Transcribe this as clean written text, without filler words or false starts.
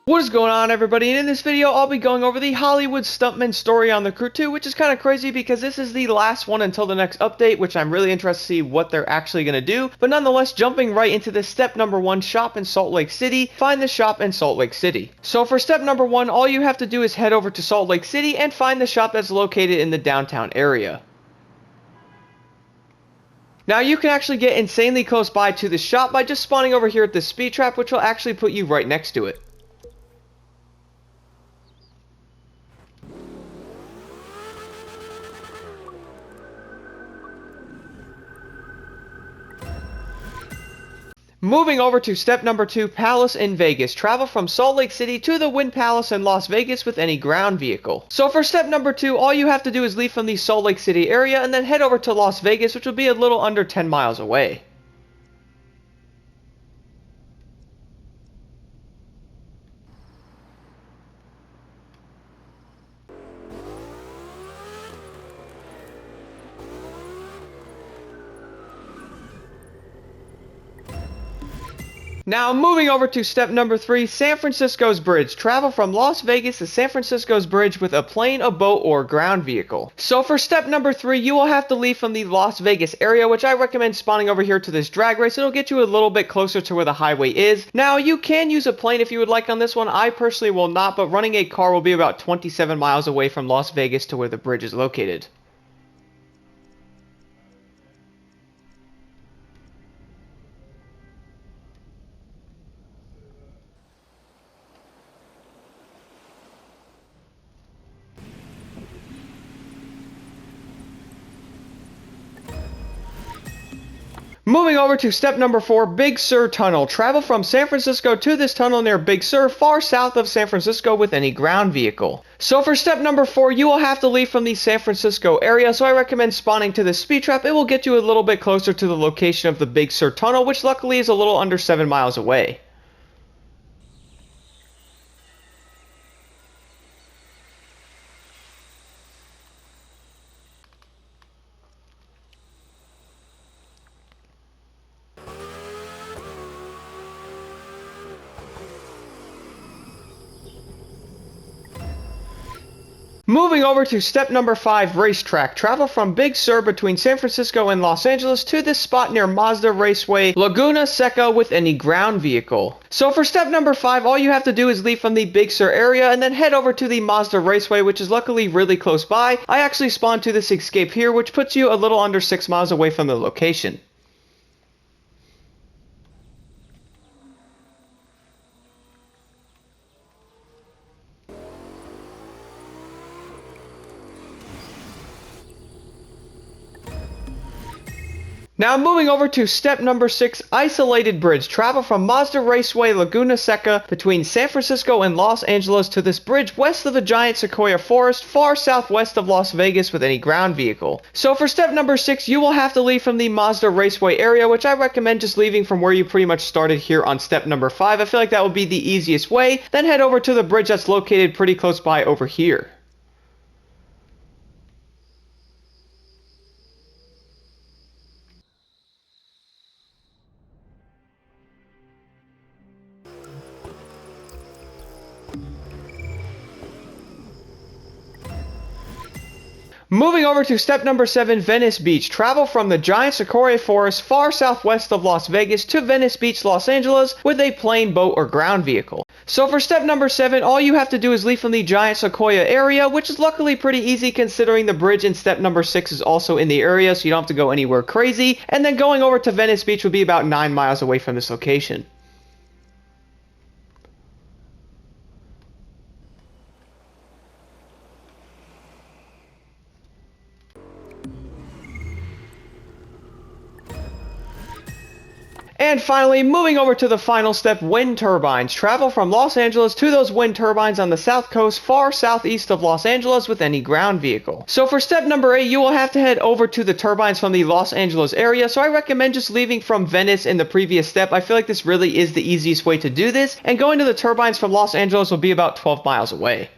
What is going on, everybody? And in this video I'll be going over the Hollywood Stuntman Story on the Crew 2, which is kind of crazy because this is the last one until the next update, which I'm really interested to see what they're actually going to do. But nonetheless, jumping right into this step number 1, shop in Salt Lake City. Find the shop in Salt Lake City. So for step number 1, all you have to do is head over to Salt Lake City and find the shop that's located in the downtown area. Now you can actually get insanely close by to the shop by just spawning over here at the speed trap, which will actually put you right next to it. Moving over to step number 2, Palace in Vegas. Travel from Salt Lake City to the Wynn Palace in Las Vegas with any ground vehicle. So for step number 2, all you have to do is leave from the Salt Lake City area and then head over to Las Vegas, which will be a little under 10 miles away. Now, moving over to step number 3, San Francisco's Bridge. Travel from Las Vegas to San Francisco's Bridge with a plane, a boat, or ground vehicle. So for step number 3, you will have to leave from the Las Vegas area, which I recommend spawning over here to this drag race. It'll get you a little bit closer to where the highway is. Now, you can use a plane if you would like on this one. I personally will not, but running a car will be about 27 miles away from Las Vegas to where the bridge is located. Moving over to step number 4, Big Sur Tunnel. Travel from San Francisco to this tunnel near Big Sur, far south of San Francisco with any ground vehicle. So for step number 4, you will have to leave from the San Francisco area, so I recommend spawning to the speed trap. It will get you a little bit closer to the location of the Big Sur Tunnel, which luckily is a little under 7 miles away. Moving over to step number 5, Racetrack. Travel from Big Sur between San Francisco and Los Angeles to this spot near Mazda Raceway, Laguna Seca with any ground vehicle. So for step number 5, all you have to do is leave from the Big Sur area and then head over to the Mazda Raceway, which is luckily really close by. I actually spawned to this escape here, which puts you a little under 6 miles away from the location. Now moving over to step number 6, Isolated Bridge. Travel from Mazda Raceway, Laguna Seca between San Francisco and Los Angeles to this bridge west of the giant sequoia forest, far southwest of Las Vegas with any ground vehicle. So for step number 6, you will have to leave from the Mazda Raceway area, which I recommend just leaving from where you pretty much started here on step number 5. I feel like that would be the easiest way. Then head over to the bridge that's located pretty close by over here. Moving over to step number 7, Venice Beach. Travel from the giant sequoia forest far southwest of Las Vegas to Venice Beach, Los Angeles with a plane, boat, or ground vehicle. So for step number 7, all you have to do is leave from the giant sequoia area, which is luckily pretty easy considering the bridge in step number 6 is also in the area, so you don't have to go anywhere crazy. And then going over to Venice Beach would be about 9 miles away from this location. And finally, moving over to the final step, wind turbines. Travel from Los Angeles to those wind turbines on the south coast, far southeast of Los Angeles with any ground vehicle. So for step number 8, you will have to head over to the turbines from the Los Angeles area, so I recommend just leaving from Venice in the previous step. I feel like this really is the easiest way to do this, and going to the turbines from Los Angeles will be about 12 miles away.